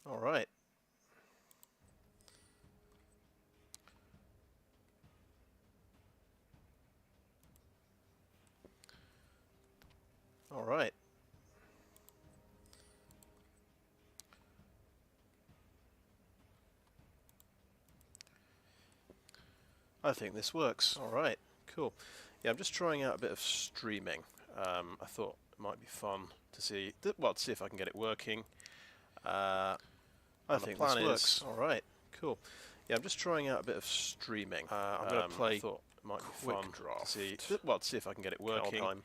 All right. All right. I think this works. All right. Cool. Yeah, I'm just trying out a bit of streaming. I thought it might be fun to see, well, to see if I can get it working. I think this works. All right. Cool. Yeah, I'm just trying out a bit of streaming. I'm going to play. I thought it might be fun to see, well, to see if I can get it working. Kaldheim.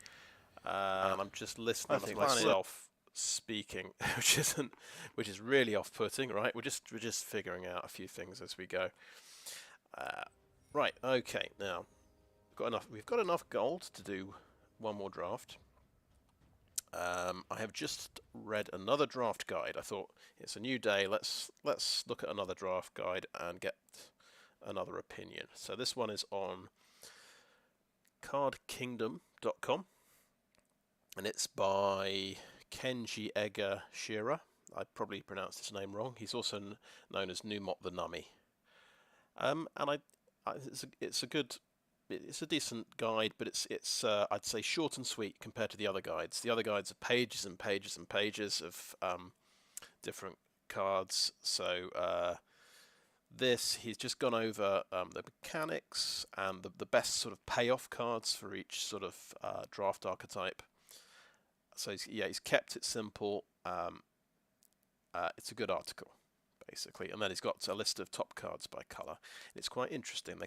And I'm just listening to myself speaking, which is really off-putting, right? We're just figuring out a few things as we go. Right. Okay. Now, we've got enough gold to do one more draft. I have just read another draft guide. I thought it's a new day. Let's look at another draft guide and get another opinion. So this one is on cardkingdom.com. And it's by Kenji Egger Shearer. I probably pronounced his name wrong. He's also known as Numot the Nummy. And it's a decent guide, but it's I'd say short and sweet compared to the other guides. The other guides are pages and pages and pages of different cards. So he's just gone over the mechanics and the best sort of payoff cards for each sort of draft archetype. So he's kept it simple. It's a good article, basically, and then he's got a list of top cards by colour. It's quite interesting.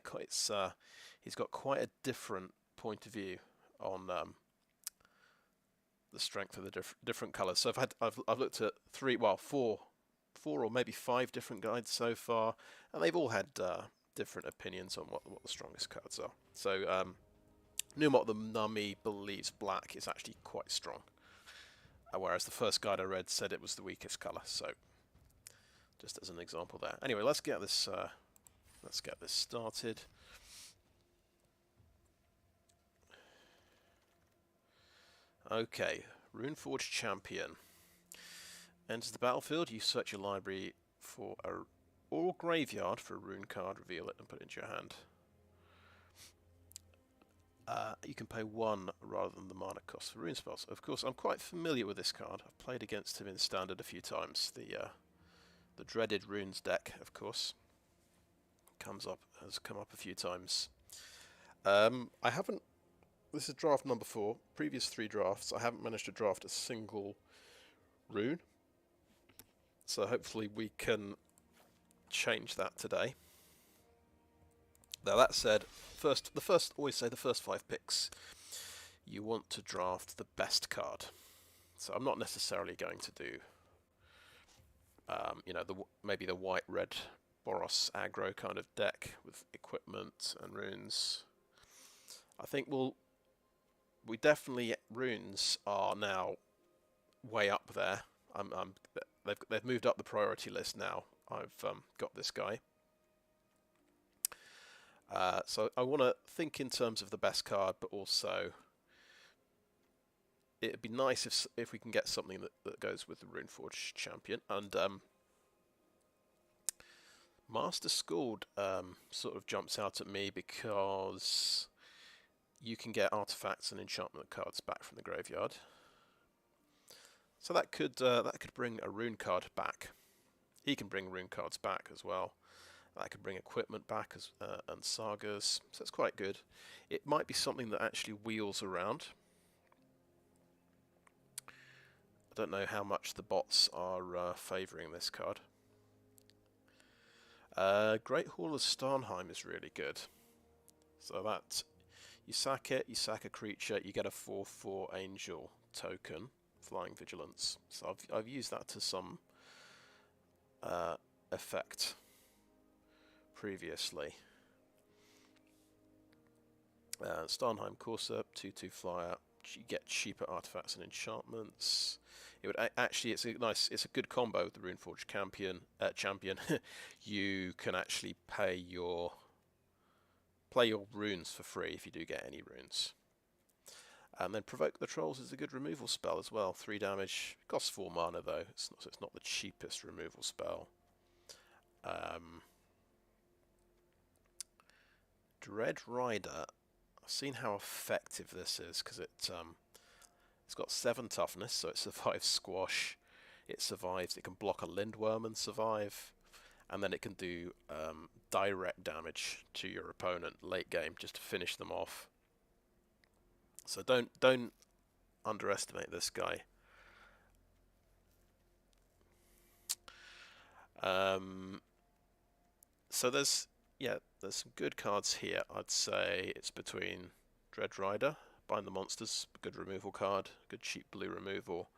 He's got quite a different point of view on the strength of the different colours. So I've looked at four or maybe 5 different guides so far, and they've all had different opinions on what the strongest cards are. So Numot the Nummy believes black is actually quite strong, whereas the first guide I read said it was the weakest colour. So just as an example there. Anyway, let's get this started. Okay, Runeforge Champion. Enters the battlefield, you search your library or graveyard for a rune card, reveal it and put it into your hand. You can pay 1 rather than the mana cost for rune spells. Of course, I'm quite familiar with this card. I've played against him in Standard a few times. The dreaded runes deck, of course, has come up a few times. I haven't. This is draft number 4. Previous 3 drafts, I haven't managed to draft a single rune. So hopefully we can change that today. Now that said, always say the first 5 picks, you want to draft the best card. So I'm not necessarily going to do, maybe the white-red Boros aggro kind of deck with equipment and runes. I think runes are now way up there. They've moved up the priority list now. I've got this guy. So I want to think in terms of the best card, but also it'd be nice if we can get something that goes with the Runeforge Champion. And Master Skald sort of jumps out at me because you can get artifacts and enchantment cards back from the graveyard. So that could bring a rune card back. He can bring rune cards back as well. That could bring equipment back and sagas, so it's quite good. It might be something that actually wheels around. I don't know how much the bots are favouring this card. Great Hall of Starnheim is really good. So that you sack it, you sack a creature, you get a 4/4 angel token, flying vigilance. So I've used that to some effect previously. Starnheim Courser, 2/2 flyer. You get cheaper artifacts and enchantments. It would it's a good combo with the Runeforge Champion. You can actually play your runes for free if you do get any runes. And then Provoke the Trolls is a good removal spell as well. 3 damage. Costs 4 mana though, so it's not the cheapest removal spell. Dread Rider. I've seen how effective this is because it's got 7 toughness, so it survives squash. It survives. It can block a Lindworm and survive, and then it can do direct damage to your opponent late game just to finish them off. So don't underestimate this guy. So there's some good cards here. I'd say it's between Dread Rider, Bind the Monsters, good removal card, good cheap blue removal.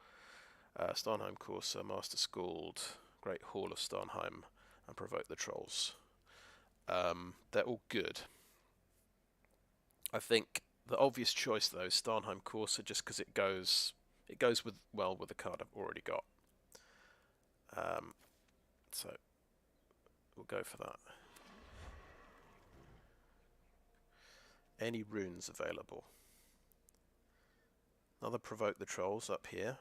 Starnheim Courser, Master Skald, Great Hall of Starnheim, and Provoke the Trolls. They're all good. I think the obvious choice though is Starnheim Courser, just because it goes well with the card I've already got. So we'll go for that. Any runes available? Another Provoke the Trolls up here,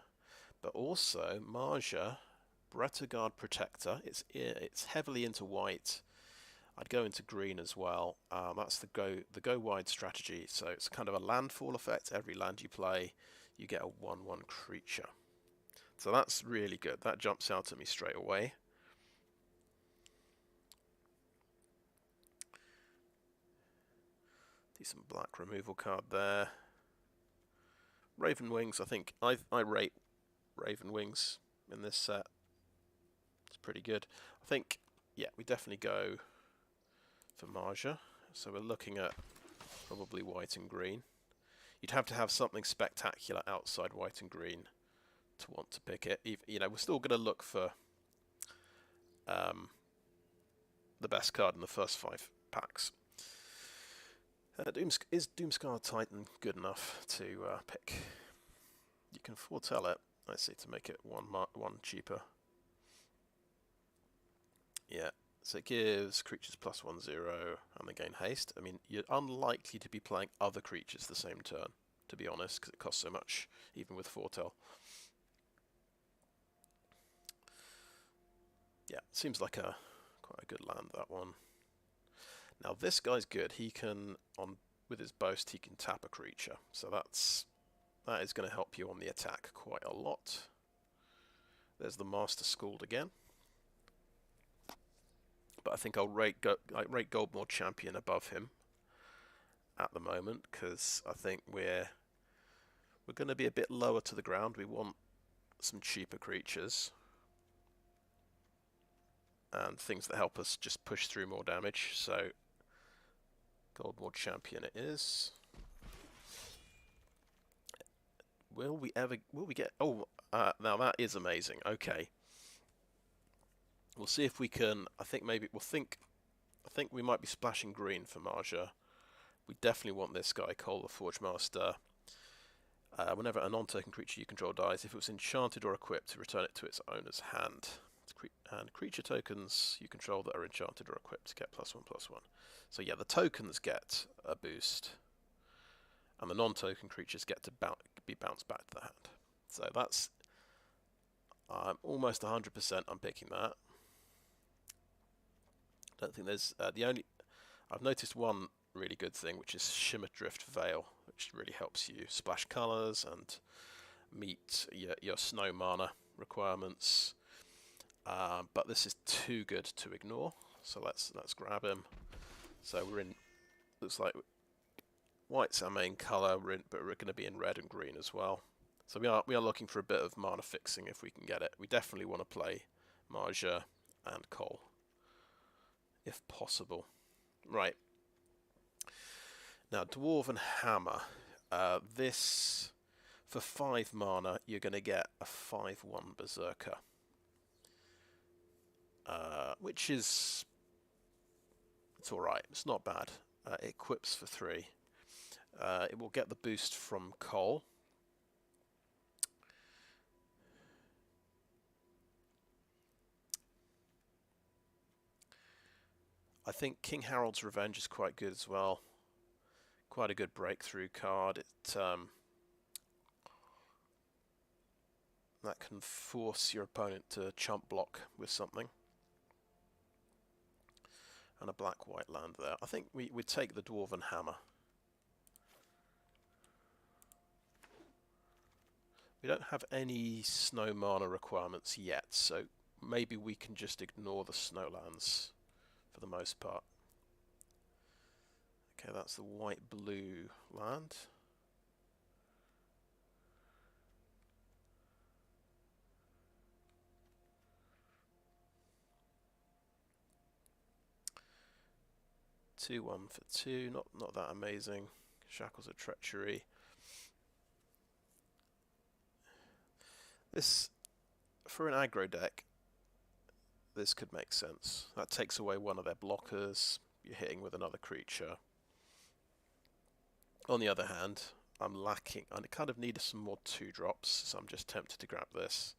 but also Maja, Bretagard Protector. It's heavily into white. I'd go into green as well. That's the go wide strategy. So it's kind of a landfall effect. Every land you play, you get a 1/1 creature. So that's really good. That jumps out at me straight away. Decent black removal card there. Raven Wings, I think I rate Raven Wings in this set. It's pretty good. I think, yeah, we definitely go for Maja. So we're looking at probably white and green. You'd have to have something spectacular outside white and green to want to pick it. You know, we're still going to look for the best card in the first 5 packs. Is Doomscar Titan good enough to pick? You can foretell it, I see, to make it one cheaper. Yeah, so it gives creatures +1/0 and they gain haste. I mean, you're unlikely to be playing other creatures the same turn, to be honest, because it costs so much, even with foretell. Yeah, seems like quite a good land, that one. Now this guy's good. He can, with his boast, he can tap a creature. So that is going to help you on the attack quite a lot. There's the Master Skald again. But I think I'll rate Goldmaw Champion above him at the moment, because I think we're going to be a bit lower to the ground. We want some cheaper creatures and things that help us just push through more damage. So Goldmaw Champion it is. Will we get... Oh, now that is amazing. Okay. We'll see if we can... I think we might be splashing green for Maja. We definitely want this guy, Koll, the Forgemaster. Whenever a non-token creature you control dies, if it was enchanted or equipped, to return it to its owner's hand. And creature tokens you control that are enchanted or equipped get +1/+1. So yeah, the tokens get a boost, and the non-token creatures get to be bounced back to the hand. So that's almost 100%. I'm picking that. Don't think there's I've noticed one really good thing, which is Shimmer Drift Veil, which really helps you splash colours and meet your snow mana requirements. But this is too good to ignore, so let's grab him. So we're in, looks like white's our main colour, but we're going to be in red and green as well. So we are looking for a bit of mana fixing if we can get it. We definitely want to play Maja and Koll, if possible. Right. Now, Dwarven Hammer. This, for 5 mana, you're going to get a 5/1 Berserker. Which is... it's alright. It's not bad. It equips for 3. It will get the boost from Koll. I think King Harold's Revenge is quite good as well. Quite a good breakthrough card. That can force your opponent to chump block with something. And a black-white land there. I think we'd take the Dwarven Hammer. We don't have any snow mana requirements yet, so maybe we can just ignore the snowlands for the most part. Okay, that's the white-blue land. Two, 1 for 2, not that amazing. Shackles of Treachery. This, for an aggro deck, this could make sense. That takes away one of their blockers. You're hitting with another creature. On the other hand, I'm lacking. I kind of need some more 2-drops, so I'm just tempted to grab this.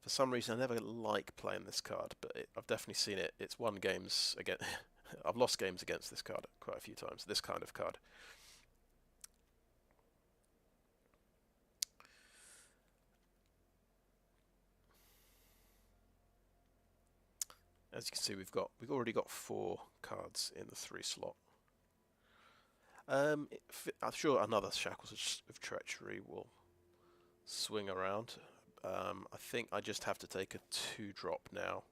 For some reason, I never like playing this card, but I've definitely seen it. It's won games again. I've lost games against this card quite a few times. This kind of card. As you can see, we've already got 4 cards in the 3 slot. I'm sure another Shackles of Treachery will swing around. I think I just have to take a 2-drop now.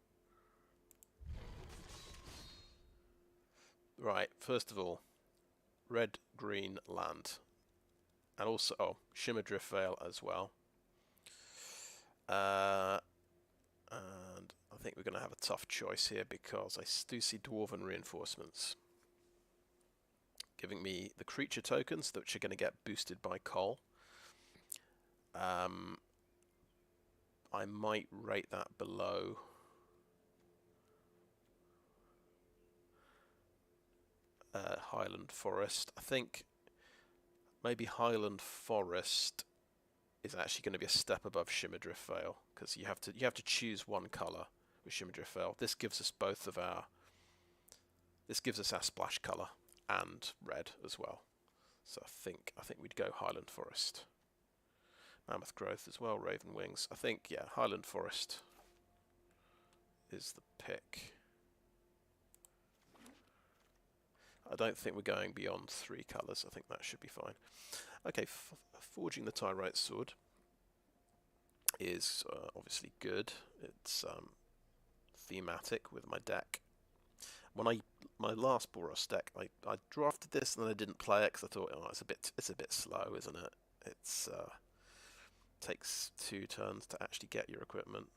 Right, first of all, red-green land. And also, Shimmer Drift Veil as well. And I think we're going to have a tough choice here because I do see Dwarven Reinforcements giving me the creature tokens, which are going to get boosted by Koll. I might rate that below Highland Forest. I think maybe Highland Forest is actually going to be a step above Shimmer Drift Veil, because you have to choose one colour with Shimmer Drift Veil. This gives us both of our splash colour and red as well. So I think we'd go Highland Forest. Mammoth Growth as well, Raven Wings. I think, yeah, Highland Forest is the pick. I don't think we're going beyond 3 colours. I think that should be fine. Okay, Forging the Tyrite Sword is obviously good. It's thematic with my deck. When my last Boros deck, I drafted this and then I didn't play it because I thought, oh, it's a bit slow, isn't it? It's takes 2 turns to actually get your equipment.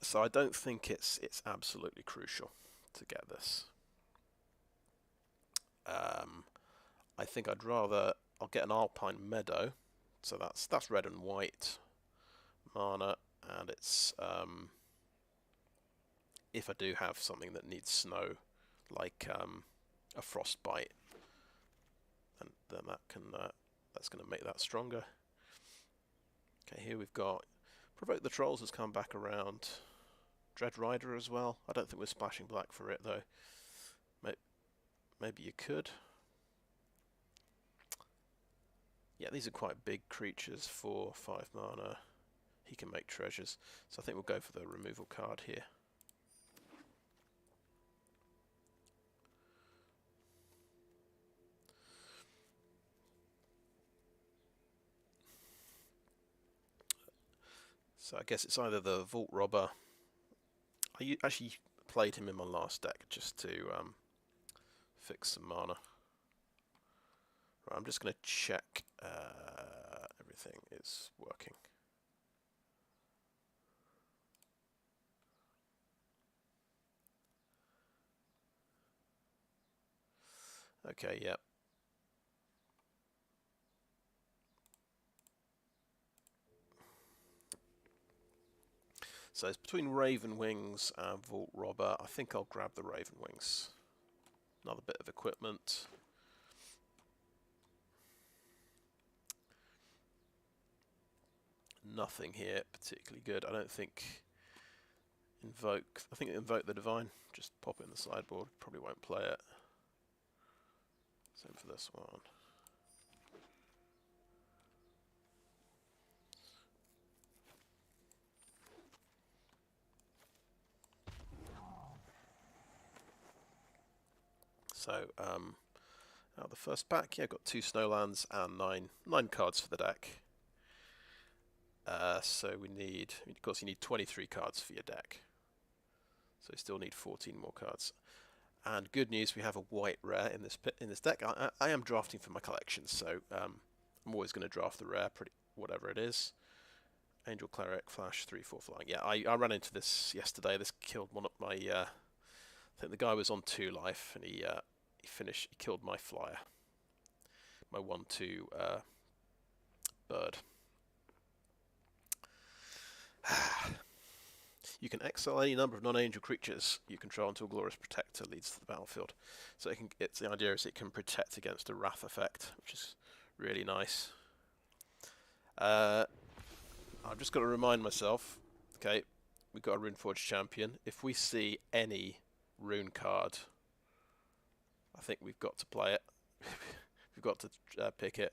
So I don't think it's absolutely crucial to get this. I think I'll get an Alpine Meadow, so that's red and white mana, and it's if I do have something that needs snow, like a Frostbite, then that's going to make that stronger. Okay, here we've got Provoke the Trolls has come back around. Dread Rider as well. I don't think we're splashing black for it though. Maybe you could. Yeah, these are quite big creatures for 5 mana. He can make treasures. So I think we'll go for the removal card here. So I guess it's either the Vault Robber. I actually played him in my last deck just to fix some mana. Right, I'm just going to check everything is working. Okay, yep. So it's between Raven Wings and Vault Robber. I think I'll grab the Raven Wings. Another bit of equipment. Nothing here particularly good. I don't think Invoke. I think Invoke the Divine. Just pop it in the sideboard. Probably won't play it. Same for this one. So out the first pack, yeah, got 2 Snowlands and nine cards for the deck. So we need, of course, you need 23 cards for your deck. So you still need 14 more cards. And good news, we have a white rare in this deck. I am drafting for my collection, so I'm always going to draft the rare, whatever it is. Angel Cleric, Flash, 3/4 flying. Yeah, I ran into this yesterday. This killed one of my. I think the guy was on 2 life, and he killed my flyer, my 1/2 bird. You can exile any number of non-angel creatures you control until Glorious Protector leads to the battlefield. So the idea is it can protect against a wrath effect, which is really nice. I've just got to remind myself, okay, we've got a Runeforge Champion. If we see any rune card, I think we've got to play it. We've got to pick it.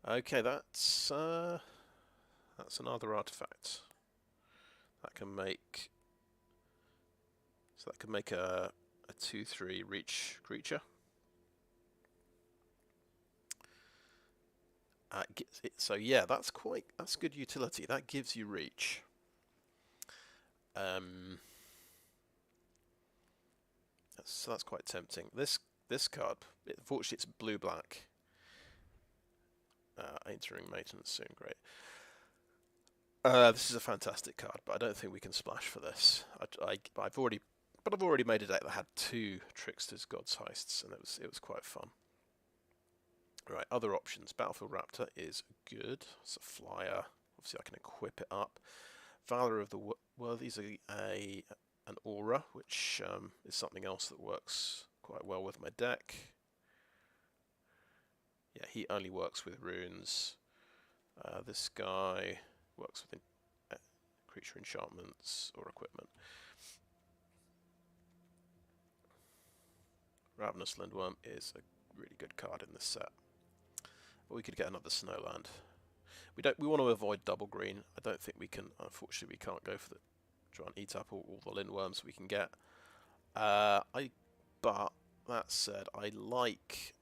Okay, that's another artifact. That can make a 2/3 reach creature. So yeah, that's good utility. That gives you reach. That's quite tempting. This card, unfortunately, it's blue-black. Entering maintenance soon, great. This is a fantastic card, but I don't think we can splash for this. I've already made a deck that had 2 Trickster's God's Heists, and it was quite fun. Right, other options. Battlefield Raptor is good. It's a flyer. Obviously, I can equip it up. Valor of the Worthies, an aura, which is something else that works quite well with my deck. Yeah, he only works with runes. This guy works with creature enchantments or equipment. Ravenous Lindworm is a really good card in this set. But we could get another Snowland. We want to avoid double green. I don't think we can. Unfortunately, we can't go for try and eat up all the Lindworms we can get. But that said, I'd like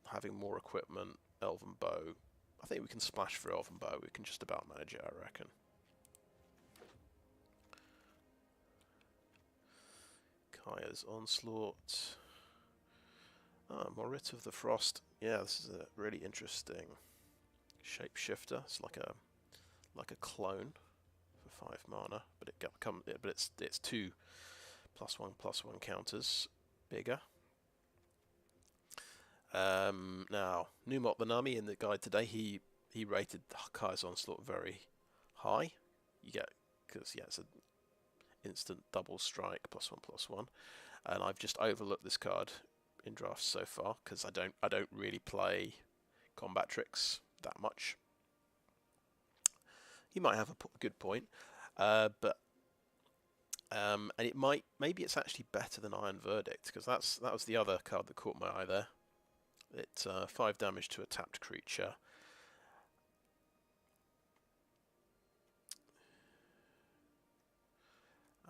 having more equipment. Elven Bow. I think we can splash for Elven Bow. We can just about manage it, I reckon. Kaya's Onslaught. Morit of the Frost. Yeah, this is a really interesting shapeshifter. It's like a clone for 5 mana, but it's 2 +1/+1 counters bigger. Now, Numot the Nami in the guide today, he rated Kaya's Onslaught very high. You get, because yeah, it's an instant double strike +1/+1, and I've just overlooked this card in drafts so far because I don't really play combat tricks that much. You might have a good point, but and maybe it's actually better than Iron Verdict, because that was the other card that caught my eye there. It's 5 damage to a tapped creature.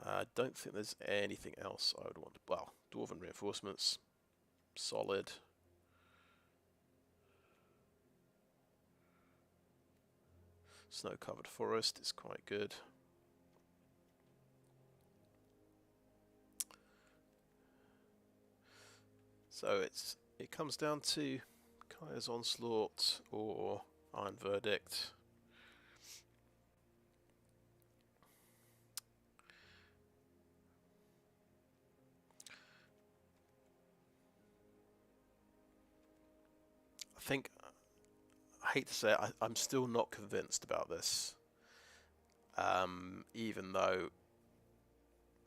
I don't think there's anything else I would want. Well, Dwarven Reinforcements, solid. Snow-covered forest is quite good. So it comes down to Kaya's Onslaught or Iron Verdict. I hate to say it, I'm still not convinced about this. Even though,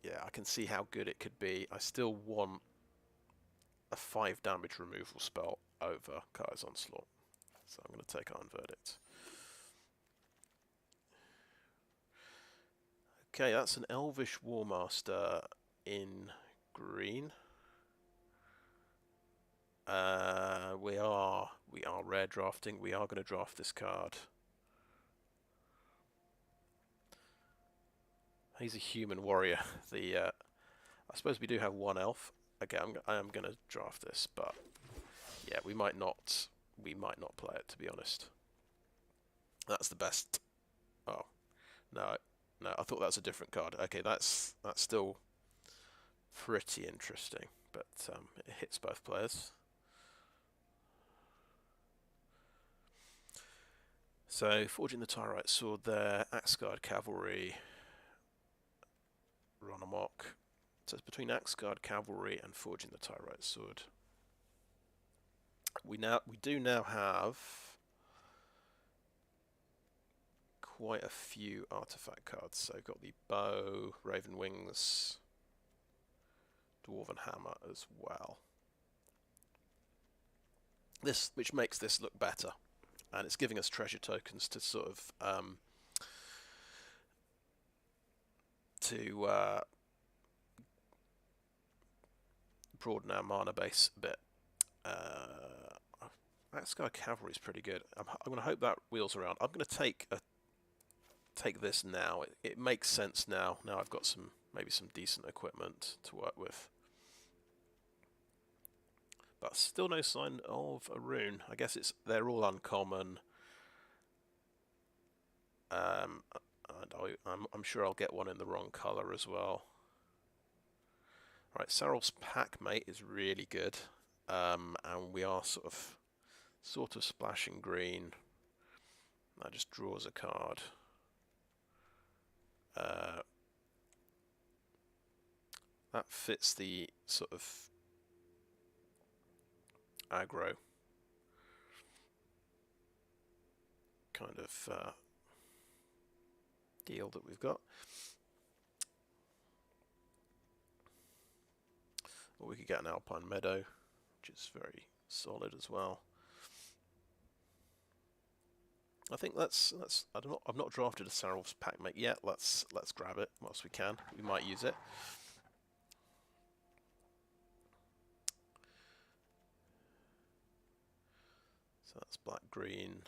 yeah, I can see how good it could be, I still want a 5 damage removal spell over Kaya's Onslaught. So I'm going to take Iron Verdict. Okay, that's an Elvish Warmaster in green. We are rare drafting. We are going to draft this card. He's a human warrior. The I suppose we do have one elf. Okay, I am going to draft this, but yeah, we might not play it, to be honest. That's the best. Oh, no, no, I thought that was a different card. Okay, that's still pretty interesting, but it hits both players. So, forging the Tyrite sword there, Axgard Cavalry, run amok. So it's between Axgard Cavalry and forging the Tyrite sword. We do now have quite a few artifact cards. So we've got the Bow, Raven Wings, Dwarven Hammer as well. This, which makes this look better, and it's giving us treasure tokens to sort of broaden our mana base a bit. That Sky Cavalry is pretty good. I'm going to hope that wheels around. I'm going to take this now. It makes sense now. Now I've got maybe some decent equipment to work with. But still no sign of a rune. I guess they're all uncommon. And I'm sure I'll get one in the wrong colour as well. Right, Sarulf's Packmate is really good. And we are sort of splashing green. That just draws a card. That fits the sort of aggro kind of deal that we've got. Or we could get an Alpine Meadow, which is very solid as well. I think I've not drafted a Sarulf's Packmate yet. Let's grab it whilst we can. We might use it. So that's black green.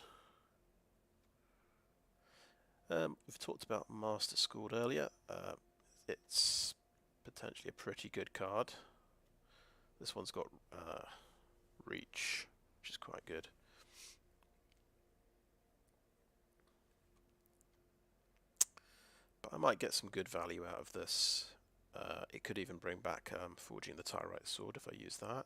We've talked about Master Skald earlier. It's potentially a pretty good card. This one's got reach, which is quite good. But I might get some good value out of this. It could even bring back forging the Tyrite sword if I use that.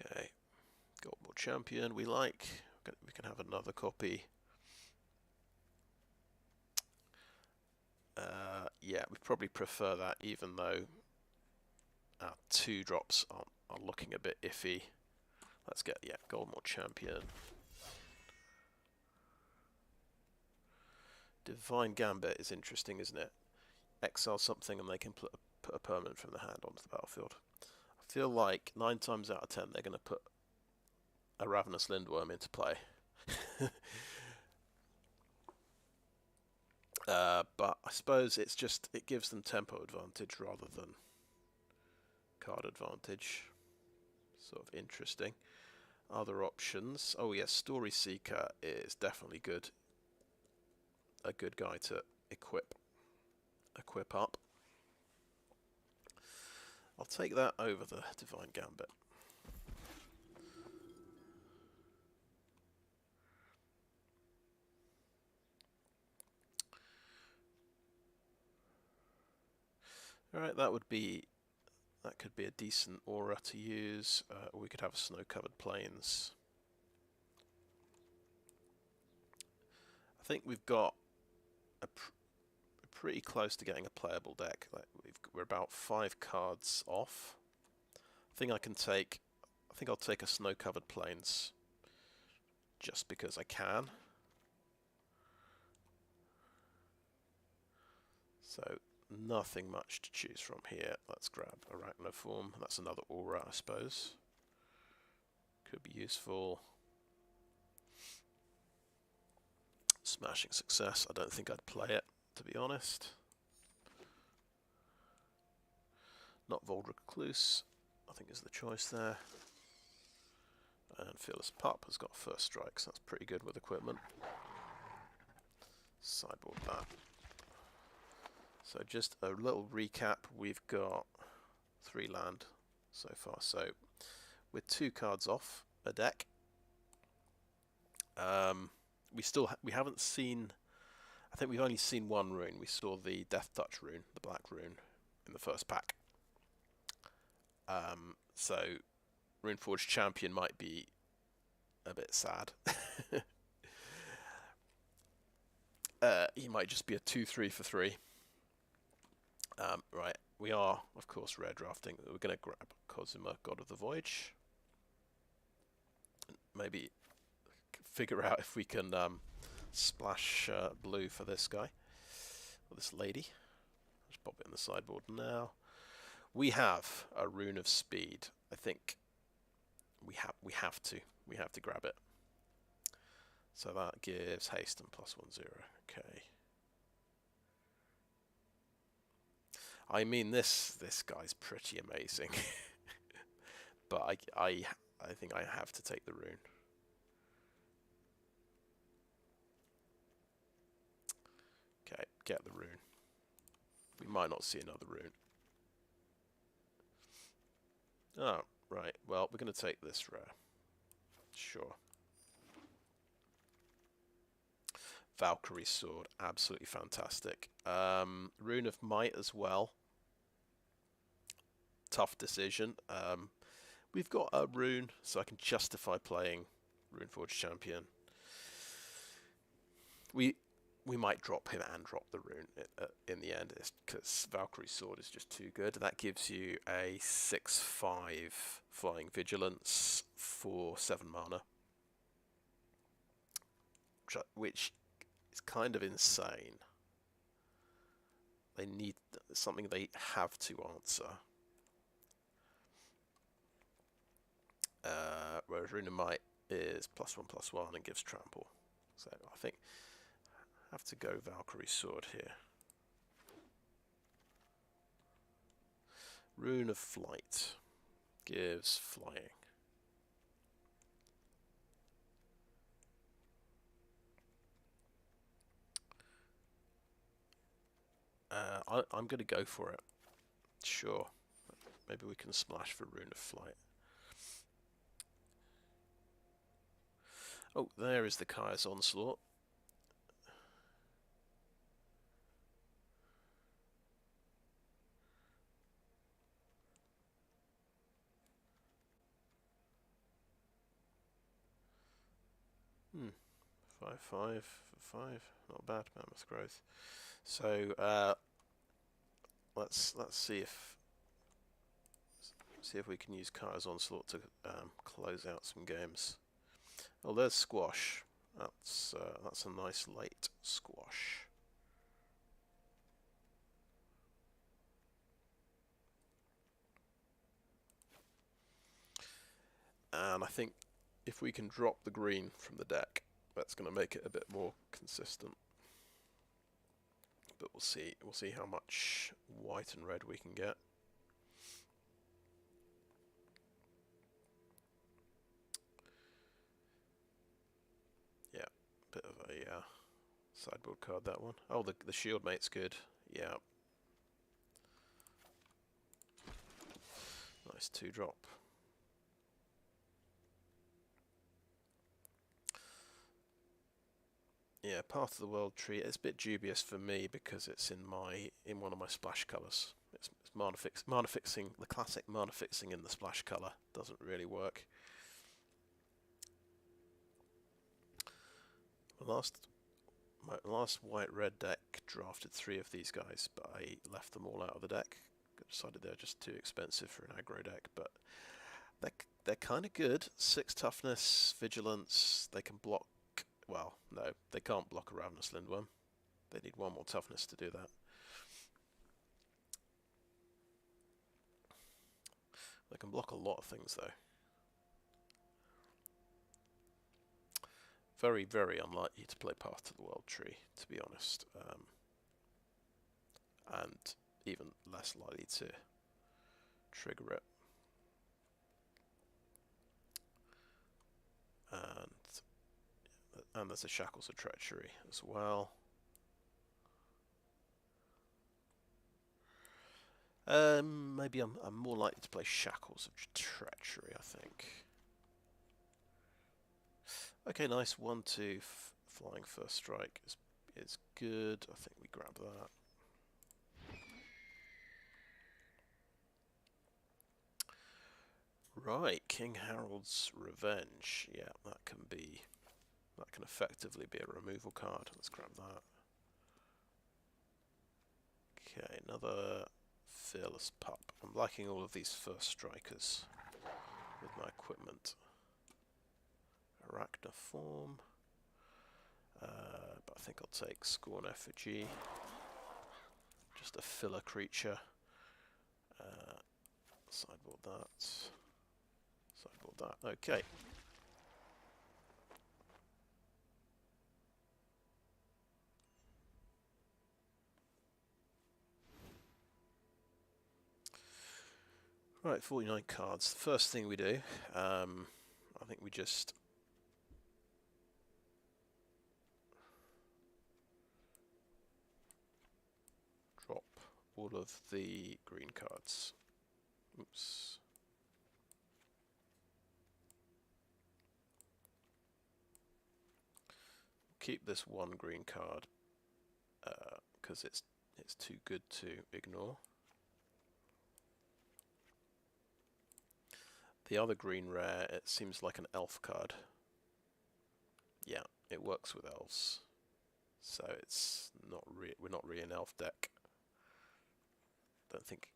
Okay, Goldmaw Champion we like. We can have another copy. Yeah, we probably prefer that, even though our 2-drops are looking a bit iffy. Let's get, yeah, Goldmaw Champion. Divine Gambit is interesting, isn't it? Exile something and they can put a permanent from the hand onto the battlefield. I feel like 9 times out of 10 they're going to put a Ravenous Lindworm into play. But I suppose it gives them tempo advantage rather than card advantage. Sort of interesting. Other options. Oh yes, Story Seeker is definitely good. A good guy to equip up. I'll take that over the Divine Gambit. Alright, that could be a decent aura to use, or we could have snow-covered plains. I think we've got pretty close to getting a playable deck. We're about 5 cards off. I think I'll take a snow-covered plains just because I can. So nothing much to choose from here. Let's grab Arachnoform. That's another aura, I suppose. Could be useful. Smashing Success. I don't think I'd play it, to be honest. Not Vold Recluse, I think is the choice there. And Fearless Pup has got first strike, so that's pretty good with equipment. Sideboard that. So just a little recap, we've got 3 land so far. So we're 2 cards off a deck. We haven't seen, I think we've only seen 1 rune. We saw the Death Touch rune, the black rune, in the first pack. So Runeforge Champion might be a bit sad. He might just be a 2/3 for 3. Right, we are, of course, rare drafting. We're going to grab Cosima, God of the Voyage. Maybe figure out if we can splash blue for this guy, or this lady. Just pop it in the sideboard now. We have a Rune of Speed. I think we have to grab it. So that gives haste and +1/0. Okay. I mean, this guy's pretty amazing, but I think I have to take the rune. Okay, get the rune. We might not see another rune. Oh, right. Well, we're going to take this rare. Sure. Valkyrie sword, absolutely fantastic. Rune of Might as well. Tough decision. We've got a rune, so I can justify playing Runeforge Champion. We might drop him and drop the rune in the end, because Valkyrie sword is just too good. That gives you a 6/5 flying vigilance for 7 mana, which is kind of insane. They need something they have to answer. Whereas Rune of Might is +1/+1 and gives trample. So I think I have to go Valkyrie sword here. Rune of Flight gives flying. I'm going to go for it. Sure. Maybe we can splash for Rune of Flight. Oh, there is the Kaya's Onslaught. Hmm. 5/5 for 5. Not bad, Mammoth Growth. So let's see if we can use Kaya's Onslaught to close out some games. Oh, there's Squash. That's a nice late squash. And I think if we can drop the green from the deck, that's going to make it a bit more consistent. But we'll see. We'll see how much white and red we can get. Yeah, bit of a sideboard card, that one. Oh, the Shieldmate's good. Yeah. Nice 2-drop. Yeah, Path of the World tree. It's a bit dubious for me because it's in one of my splash colours. It's mana fixing. The classic mana fixing in the splash colour doesn't really work. My last white-red deck drafted 3 of these guys, but I left them all out of the deck. I decided they're just too expensive for an aggro deck, but they're kind of good. 6 toughness, vigilance. They can block. Well, no, they can't block a Ravenous Lindworm. They need 1 more toughness to do that. They can block a lot of things, though. Very, very unlikely to play Path to the World tree, to be honest. And even less likely to trigger it. And there's a Shackles of Treachery as well. Maybe I'm more likely to play Shackles of Treachery, I think. Okay, nice 1/2 flying first strike is good. I think we grab that. Right, King Harold's Revenge. Yeah, that can effectively be a removal card. Let's grab that. Okay, another Fearless Pup. I'm liking all of these first strikers with my equipment. Arachniform. But I think I'll take Scorn Effigy. Just a filler creature. Sideboard that. Sideboard that. Okay. Right, 49 cards. The first thing we do, I think we just drop all of the green cards. Oops. Keep this one green card because it's too good to ignore. The other green rare, it seems like an elf card. Yeah, it works with elves, so it's not we're not really an elf deck. Don't think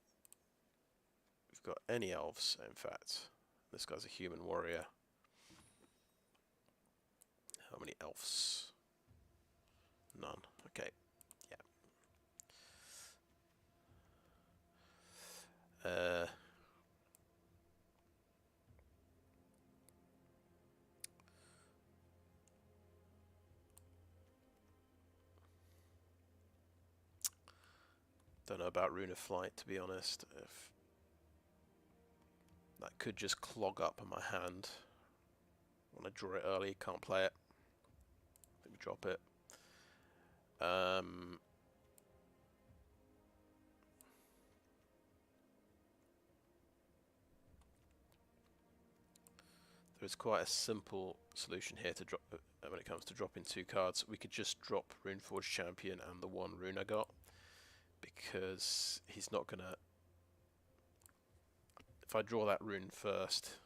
we've got any elves. In fact, this guy's a human warrior. How many elves? None. Okay. Yeah. Don't know about Rune of Flight, to be honest. If that could just clog up on my hand. When I draw it early, can't play it. Let me drop it. There's quite a simple solution here to drop when it comes to dropping 2 cards. We could just drop Runeforge Champion and the 1 rune I got, because he's not gonna. If I draw that rune first,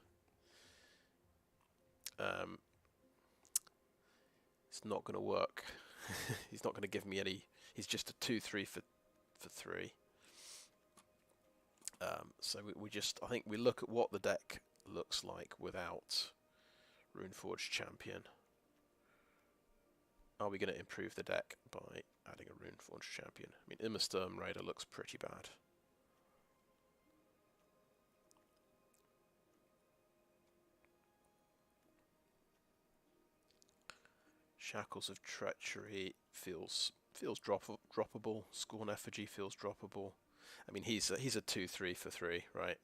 it's not gonna work. He's not gonna give me any. He's just a 2/3 for 3. So we just, I think we look at what the deck looks like without Runeforge Champion. Are we going to improve the deck by adding a Runeforge Champion? I mean, Immersturm Raider looks pretty bad. Shackles of Treachery feels droppable. Scorn Effigy feels droppable. I mean, he's a 2/3 for 3, right?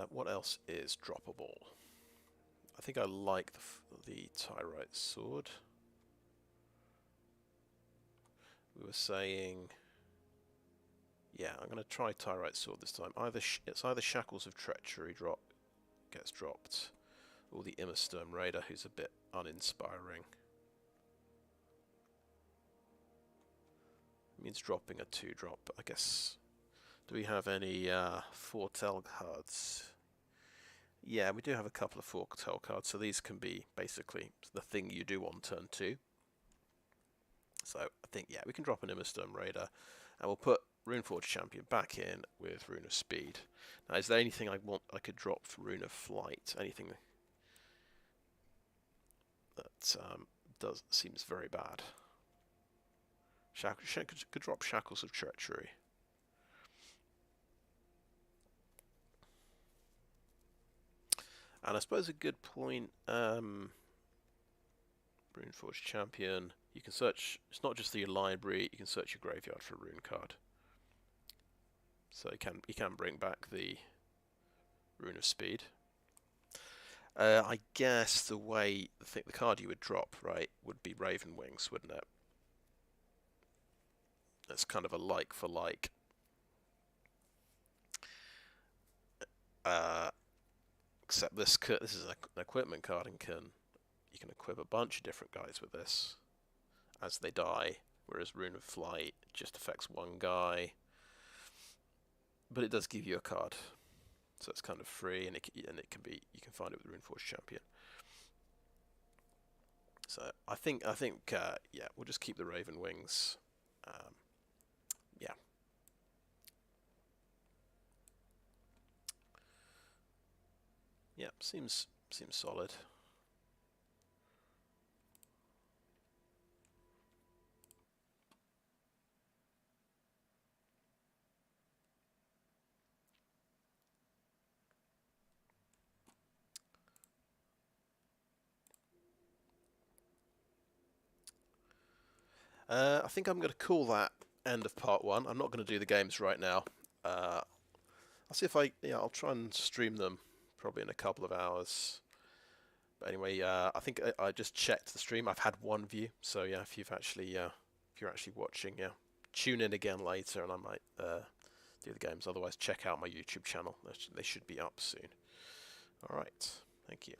What else is droppable? I think I like the Tyrite sword. We were saying, yeah, I'm going to try Tyrite sword this time. It's either Shackles of Treachery gets dropped, or the Immersturm Raider, who's a bit uninspiring. It means dropping a 2-drop, but I guess. Do we have any foretell cards? Yeah, we do have a couple of foretell cards, so these can be basically the thing you do on turn 2. So I think, yeah, we can drop an Immersturm Raider, and we'll put Runeforge Champion back in with Rune of Speed. Now, is there anything I could drop for Rune of Flight? Anything that seems very bad? Could drop Shackles of Treachery. And I suppose a good point, Runeforge Champion. You can search, it's not just your library, you can search your graveyard for a rune card. So you can bring back the Rune of Speed. I guess the card you would drop, right, would be Raven Wings, wouldn't it? That's kind of a like for like. Except this is an equipment card, and you can equip a bunch of different guys with this as they die, whereas Rune of Flight just affects one guy, but it does give you a card, so it's kind of free, and you can find it with Runeforge Champion. So I think yeah, we'll just keep the Raven Wings. Yeah. Yeah, seems solid. I think I'm going to call that end of part 1. I'm not going to do the games right now. I'll see if I'll try and stream them probably in a couple of hours. But anyway, I think I just checked the stream. I've had 1 view, so yeah, if you're actually watching, yeah, tune in again later, and I might do the games. Otherwise, check out my YouTube channel. They should be up soon. All right, thank you.